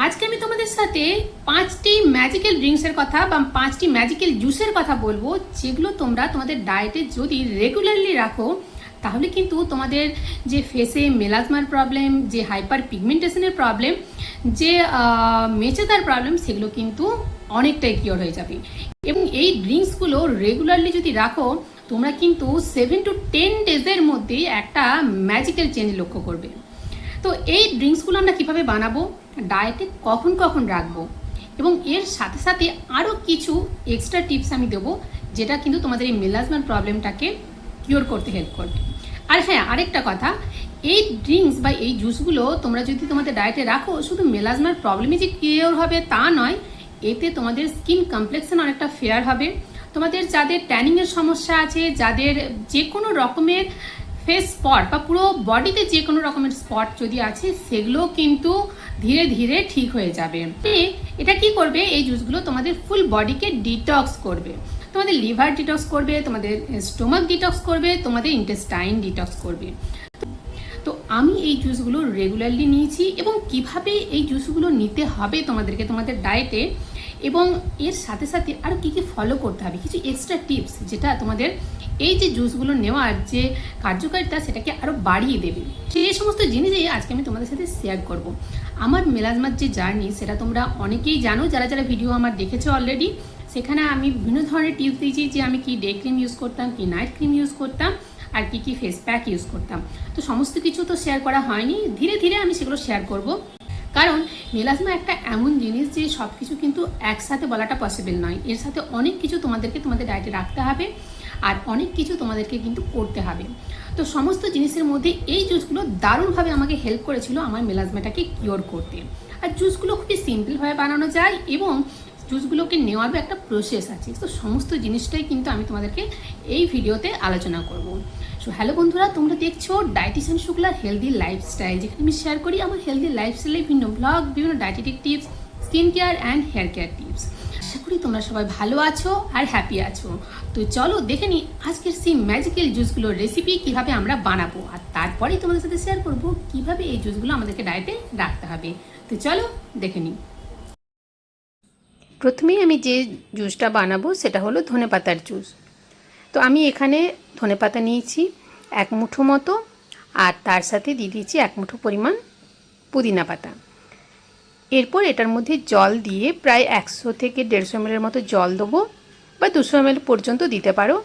আজকে আমি তোমাদের সাথে 5টি ম্যাজিক্যাল ড্রিঙ্কসের কথা বা 5টি ম্যাজিক্যাল জুসের কথা বলবো, যেগুলো তোমরা তোমাদের ডায়েটে যদি রেগুলারলি রাখো তাহলে কিন্তু তোমাদের যে ফেসে মেলাজমার প্রবলেম, যে হাইপার পিগমেন্টেশনের প্রবলেম, যে মেচেদার প্রবলেম, সেগুলো কিন্তু অনেকটাই কিওর হয়ে যাবে। এবং এই ড্রিঙ্কসগুলো রেগুলারলি যদি রাখো তোমরা কিন্তু 7 to 10 ডেজের মধ্যেই একটা ম্যাজিক্যাল চেঞ্জ লক্ষ্য করবে। তো এই ড্রিঙ্কসগুলো আমরা কিভাবে বানাবো, ডায়েটে কখন কখন রাখবো, এবং এর সাথে সাথে আরও কিছু এক্সট্রা টিপস আমি দেবো যেটা কিন্তু তোমাদের এই মেলাজমার প্রবলেমটাকে কিওর করতে হেল্প করবে। আর হ্যাঁ, আরেকটা কথা, এই ড্রিঙ্কস বা এই জুসগুলো তোমরা যদি তোমাদের ডায়েটে রাখো শুধু মেলাজমার প্রবলেমই যে কিওর হবে তা নয়, এতে তোমাদের স্কিন কমপ্লেক্সন অনেকটা ফেয়ার হবে। তোমাদের যাদের ট্যানিংয়ের সমস্যা আছে, যাদের যে কোনো রকমের ফেস স্পট বা পুরো বডিতে যে কোনো রকমের স্পট যদি আছে সেগুলো কিন্তু ধীরে ধীরে ঠিক হয়ে যাবে। এটা কি করবে, এই জুসগুলো তোমাদের ফুল বডিকে ডিটক্স করবে, তোমাদের লিভার ডিটক্স করবে, তোমাদের স্টোমাক ডিটক্স করবে, তোমাদের ইন্টেস্টাইন ডিটক্স করবে। তো আমি এই জুসগুলো রেগুলারলি নিয়েছি, এবং কিভাবে এই জুসগুলো নিতে হবে তোমাদেরকে তোমাদের ডায়েটে, এবং এর সাথে সাথে আরও কী কী ফলো করতে হবে, কিছু এক্সট্রা টিপস যেটা তোমাদের এই যে জুসগুলো নেওয়ার যে কার্যকারিতা সেটাকে আরও বাড়িয়ে দেবে, সেই সমস্ত জিনিসই আজকে আমি তোমাদের সাথে শেয়ার করব। আমার মেলাজমার যে জার্নি সেটা তোমরা অনেকেই জানো, যারা যারা ভিডিও আমার দেখেছো অলরেডি। সেখানে আমি বিভিন্ন ধরনের টিপস দিয়েছি যে আমি কি ডে ক্রিম ইউজ করতাম, কি নাইট ক্রিম ইউজ করতাম, আর কি কি ফেস প্যাক ইউজ করতাম। তো সমস্ত কিছু তো শেয়ার করা হয়নি, ধীরে ধীরে আমি সেগুলো শেয়ার করব। কারণ মেলাজমা একটা এমন জিনিস যে সব কিছু কিন্তু একসাথে বলাটা পসিবল নয়, এর সাথে অনেক কিছু তোমাদেরকে তোমাদের ডায়েটে রাখতে হবে, আর অনেক কিছু তোমাদেরকে কিন্তু করতে হবে। তো সমস্ত জিনিসের মধ্যে এই জুসগুলো দারুণভাবে আমাকে হেল্প করেছিল আমার মেলাজমাটাকে কিওর করতে। আর জুসগুলো খুবই সিম্পলভাবে বানানো যায়, এবং জুসগুলোকে নেওয়ারও একটা প্রসেস আছে। তো সমস্ত জিনিসটাই কিন্তু আমি তোমাদেরকে এই ভিডিওতে আলোচনা করব। সো হ্যালো বন্ধুরা, তোমরা দেখছো ডায়েটিশিয়ান শুক্লার হেলদি লাইফস্টাইল, যেখানে আমি শেয়ার করি আমার হেলদি লাইফস্টাইলের বিভিন্ন ব্লগ, বিভিন্ন dietetic tips, skin care and hair care tips. আশা করি তোমরা সবাই ভালো আছো আর হ্যাপি আছো। তো চলো দেখে নিই আজকের সেই ম্যাজিক্যাল জুসগুলোর রেসিপি কিভাবে আমরা বানাবো, আর তারপরেই তোমাদের সাথে শেয়ার করবো কিভাবে এই জুসগুলো আমাদেরকে ডায়েটে রাখতে হবে। তো চলো দেখে নিই। প্রথমেই আমি যে জুসটা বানাবো সেটা হলো ধনেপাতার জুস। তো আমি এখানে ধনেপাতা নিয়েছি 1 মুঠো মতো, আর তার সাথে দিয়ে দিয়েছি 1 মুঠো পরিমাণ পুদিনা পাতা। এরপর এটার মধ্যে জল দিয়ে প্রায় 100 থেকে 150 ml মতো জল দেবো, বা 200 ml পর্যন্ত দিতে পারো।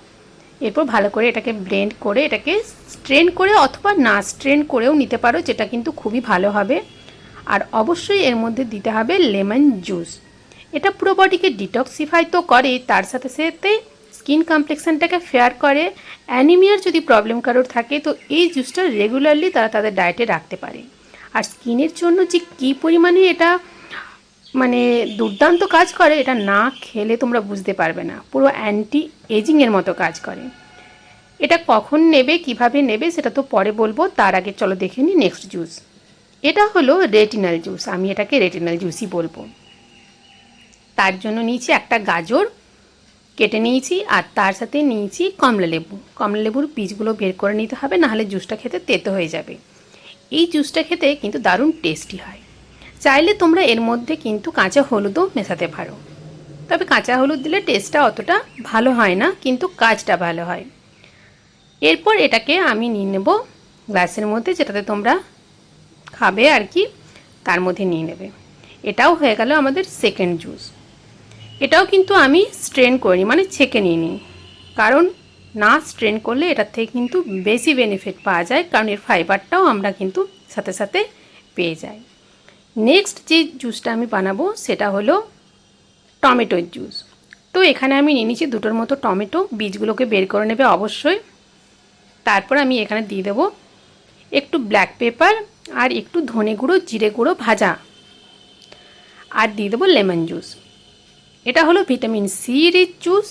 এরপর ভালো করে এটাকে ব্লেন্ড করে, এটাকে স্ট্রেন করে অথবা না স্ট্রেন করেও নিতে পারো, যেটা কিন্তু খুবই ভালো হবে। আর অবশ্যই এর মধ্যে দিতে হবে লেমন জুস। এটা পুরো বডিকে ডিটক্সিফাই তো করে, তার সাথে সাথে স্কিন কমপ্লেক্সনটাকে ফেয়ার করে। অ্যানিমিয়ার যদি প্রবলেম কারোর থাকে তো এই জুসটা রেগুলারলি তারা তাদের ডায়েটে রাখতে পারে। আর স্কিনের জন্য যে কী পরিমাণে এটা মানে দুর্দান্ত কাজ করে, এটা না খেলে তোমরা বুঝতে পারবে না। পুরো অ্যান্টি এজিংয়ের মতো কাজ করে। এটা কখন নেবে, কিভাবে নেবে সেটা তো পরে বলবো, তার আগে চলো দেখে নিই নেক্সট জুস। এটা হলো রেটিনাল জুস, আমি এটাকে রেটিনাল জুসই বলবো। তার জন্য নিয়েছি একটা গাজর কেটে নিয়েছি, আর তার সাথে নিয়েছি কমলা লেবু। কমলা লেবুর বীজগুলো বের করে নিতে হবে, নাহলে জুসটা খেতে তেতো হয়ে যাবে। এই জুসটা খেতে কিন্তু দারুণ টেস্টি হয়। চাইলে তোমরা এর মধ্যে কিন্তু কাঁচা হলুদও মেশাতে পারো, তবে কাঁচা হলুদ দিলে টেস্টটা অতটা ভালো হয় না, কিন্তু কাজটা ভালো হয়। এরপর এটাকে আমি নিয়ে নেব গ্লাসের মধ্যে, যেটাতে তোমরা খাবে আর কি, তার মধ্যে নিয়ে নেবে। এটাও হয়ে গেল আমাদের সেকেন্ড জুস। এটাও কিন্তু আমি স্ট্রেন করিনি, মানে ছেঁকে নিইনি, কারণ না স্ট্রেন করলে এটার থেকে কিন্তু বেশি বেনিফিট পাওয়া যায়, কারণ এর ফাইবারটাও আমরা কিন্তু সাথে সাথে পেয়ে যাই। নেক্সট যে জুসটা আমি বানাবো সেটা হলো টমেটোর জুস। তো এখানে আমি নিয়ে নিচ্ছি 2টোর মতো টমেটো, বীজগুলোকে বের করে নেবে অবশ্যই। তারপর আমি এখানে দিয়ে দেবো একটু ব্ল্যাক পেপার, আর একটু ধনে গুঁড়ো, জিরে গুঁড়ো ভাজা, আর দিয়ে দেবো লেমন জুস। এটা হলো ভিটামিন সি রিচ জুস।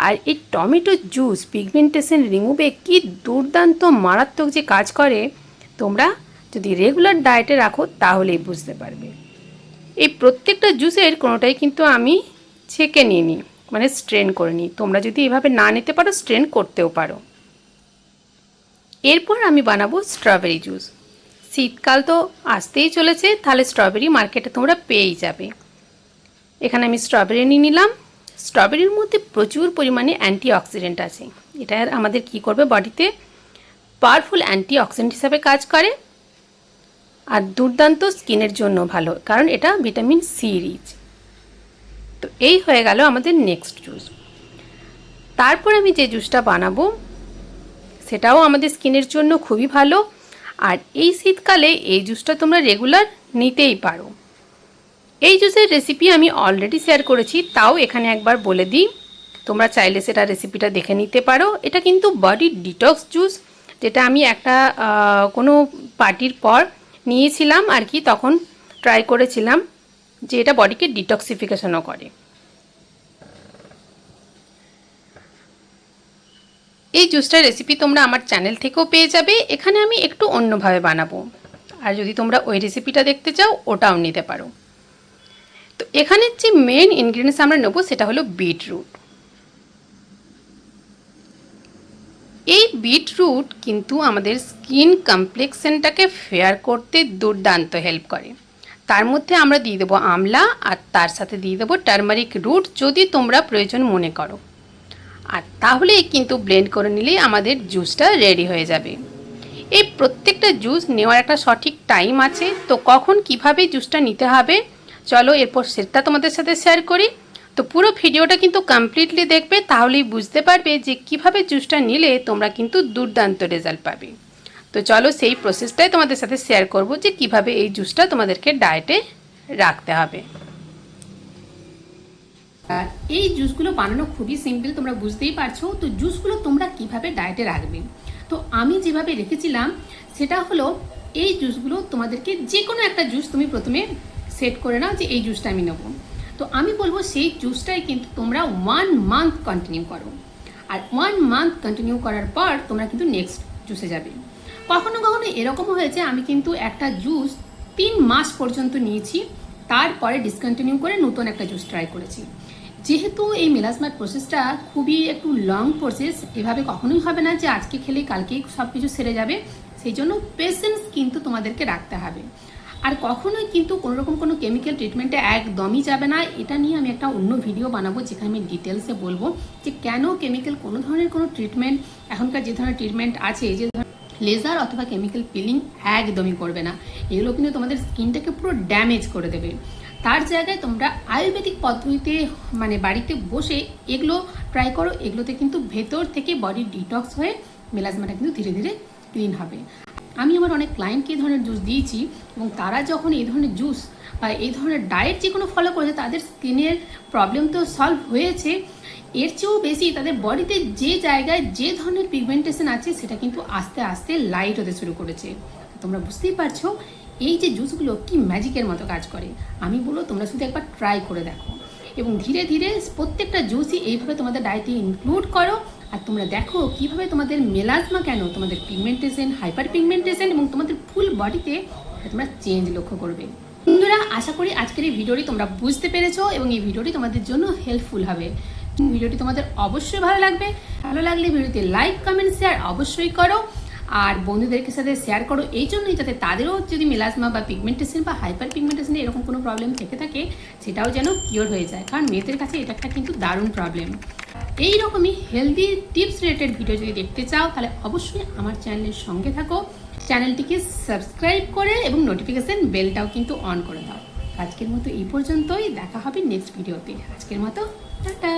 আর এই টমেটো জুস পিগমেন্টেশন রিমুভে কি দুর্দান্ত মারাত্মক যে কাজ করে, তোমরা যদি রেগুলার ডায়েটে রাখো তাহলেই বুঝতে পারবে। এই প্রত্যেকটা জুসের কোনোটাই কিন্তু আমি ছেঁকে নিয়ে নিই, মানে স্ট্রেন করে নিই। তোমরা যদি এভাবে না নিতে পারো স্ট্রেন করতেও পারো। এরপর আমি বানাবো স্ট্রবেরি জুস। শীতকাল তো আসতেই চলেছে, তাহলে স্ট্রবেরি মার্কেটে তোমরা পেয়েই যাবে। এখানে আমি স্ট্রবেরি নিয়ে নিলাম। স্ট্রবেরির মধ্যে প্রচুর পরিমাণে অ্যান্টিঅক্সিডেন্ট আছে। এটা আমাদের কি করবে, বডিতে পাওয়ারফুল অ্যান্টিঅক্সিডেন্ট হিসাবে কাজ করে, আর দুর্দান্ত স্কিনের জন্য ভালো, কারণ এটা ভিটামিন সি রিচ। তো এই হয়ে গেল আমাদের নেক্সট জুস। তারপর আমি যে জুসটা বানাবো সেটাও আমাদের স্কিনের জন্য খুবই ভালো, আর এই শীতকালে এই জুসটা তোমরা রেগুলার নিতেই পারো। এই জুসের রেসিপি আমি অলরেডি শেয়ার করেছি, তাও এখানে একবার বলে দিই, তোমরা চাইলে সেটা রেসিপিটা দেখে নিতে পারো। এটা কিন্তু বডি ডিটক্স জুস, যেটা আমি একটা কোনো পার্টির পর নিয়েছিলাম আর কি, তখন ট্রাই করেছিলাম যে এটা বডিকে ডিটক্সিফিকেশনও করে। এই জুসটার রেসিপি তোমরা আমার চ্যানেল থেকেও পেয়ে যাবে। এখানে আমি একটু অন্যভাবে বানাবো, আর যদি তোমরা ওই রেসিপিটা দেখতে চাও ওটাও নিতে পারো। তো এখানে যে মেন ইনগ্রিডিয়েন্টস আমরা নেবো সেটা হলো বিটরুট। এই বিটরুট কিন্তু আমাদের স্কিন কমপ্লেক্সনটাকে ফেয়ার করতে দুর্দান্ত হেল্প করে। তার মধ্যে আমরা দিয়ে দেবো আমলা, আর তার সাথে দিয়ে দেবো টারমারিক রুট যদি তোমরা প্রয়োজন মনে করো। আর তাহলেই কিন্তু ব্লেন্ড করে নিলেই আমাদের জুসটা রেডি হয়ে যাবে। এই প্রত্যেকটা জুস নেওয়ার একটা সঠিক টাইম আছে, তো কখন কিভাবে জুসটা নিতে হবে চলো এরপর সেটা তোমাদের সাথে শেয়ার করি। তো পুরো ভিডিওটা কিন্তু কমপ্লিটলি দেখবে, তাহলেই বুঝতে পারবে যে কিভাবে জুসটা নিলে তোমরা কিন্তু দুর্দান্ত রেজাল্ট পাবে। তো চলো সেই প্রসেসটাই তোমাদের সাথে শেয়ার করব যে কিভাবে এই জুসটা তোমাদেরকে ডায়েটে রাখতে হবে। এই জুসগুলো বানানো খুবই সিম্পল, তোমরা বুঝতেই পারছো। তো জুসগুলো তোমরা কিভাবে ডায়েটে রাখবে, তো আমি যেভাবে রেখেছিলাম সেটা হলো এই জুসগুলো তোমাদেরকে যে কোনো একটা জুস তুমি প্রথমে সেট করে নাও যে এই জুসটা আমি নেবো। তো আমি বলবো সেই জুসটাই কিন্তু তোমরা 1 মান্থ কন্টিনিউ করো, আর 1 মান্থ কন্টিনিউ করার পর তোমরা কিন্তু নেক্সট জুসে যাবে। কখনো কখনো এরকমও হয়েছে আমি কিন্তু একটা জুস 3 মাস পর্যন্ত নিয়েছি, তারপরে ডিসকন্টিনিউ করে নতুন একটা জুস ট্রাই করেছি। যেহেতু এই মেলাজমার প্রসেসটা খুবই একটু লং প্রসেস, এভাবে কখনোই হবে না যে আজকে খেলে কালকেই সব কিছু সেরে যাবে, সেই জন্য পেশেন্স কিন্তু তোমাদেরকে রাখতে হবে। আর কখনোই কিন্তু কোনোরকম কোনো কেমিক্যাল ট্রিটমেন্টে একদমই যাবে না। এটা নিয়ে আমি একটা অন্য ভিডিও বানাবো যেখানে আমি ডিটেলসে বলবো যে কেন কেমিক্যাল কোনো ধরনের কোনো ট্রিটমেন্ট, এখনকার যে ধরনের ট্রিটমেন্ট আছে, যে লেজার অথবা কেমিক্যাল পিলিং একদমই করবে না। এগুলো কিন্তু তোমাদের স্কিনটাকে পুরো ড্যামেজ করে দেবে। তার জায়গায় তোমরা আয়ুর্বেদিক পদ্ধতিতে মানে বাড়িতে বসে এগুলো ট্রাই করো। এগুলোতে কিন্তু ভেতর থেকে বডি ডিটক্স হয়ে মেলাজমাটা কিন্তু ধীরে ধীরে ক্লিন হবে। আমি আমার অনেক ক্লায়েন্টকে এই ধরনের জুস দিয়েছি, এবং তারা যখন এই ধরনের জুস বা এই ধরনের ডায়েট যে কোনো ফলো করেছে তাদের স্কিনের প্রবলেম তো সলভ হয়েছে, এর চেয়েও বেশি তাদের বডিতে যে জায়গায় যে ধরনের পিগমেন্টেশন আছে সেটা কিন্তু আস্তে আস্তে লাইট হতে শুরু করেছে। তোমরা বুঝতেই পারছো এই যে জুসগুলো কি ম্যাজিকের মতো কাজ করে। আমি বলবো তোমরা শুধু একবার ট্রাই করে দেখো, এবং ধীরে ধীরে প্রত্যেকটা জুসই এইভাবে তোমাদের ডায়েটে ইনক্লুড করো। আর তোমরা দেখো কিভাবে তোমাদের মেলাজমা কেন, তোমাদের পিগমেন্টেশন, হাইপার পিগমেন্টেশন এবং তোমাদের ফুল বডিতে তোমরা চেঞ্জ লক্ষ্য করবে। বন্ধুরা, আশা করি আজকের এই ভিডিওটি তোমরা বুঝতে পেরেছো এবং এই ভিডিওটি তোমাদের জন্য হেল্পফুল হবে। ভিডিওটি তোমাদের অবশ্যই ভালো লাগবে। ভালো লাগলে ভিডিওতে লাইক, কমেন্ট, শেয়ার অবশ্যই করো, আর বন্ধুদেরকে সাথে শেয়ার করো এই জন্যই যাতে তাদেরও যদি মেলাজমা বা পিগমেন্টেশন বা হাইপার পিগমেন্টেশনে এরকম কোনো প্রবলেম থেকে থাকে সেটাও যেন কিওর হয়ে যায়, কারণ মেয়েদের কাছে এটা একটা কিন্তু দারুণ প্রবলেম। এইরকমই হেলদি টিপস রিলেটেড ভিডিও যদি দেখতে চাও তাহলে অবশ্যই আমার চ্যানেলের সঙ্গে থাকো, চ্যানেলটিকে সাবস্ক্রাইব করে এবং নোটিফিকেশন বেলটাও কিন্তু অন করে দাও। আজকের মতো এই পর্যন্তই, দেখা হবে নেক্সট ভিডিওতে। আজকের মতো টাটা।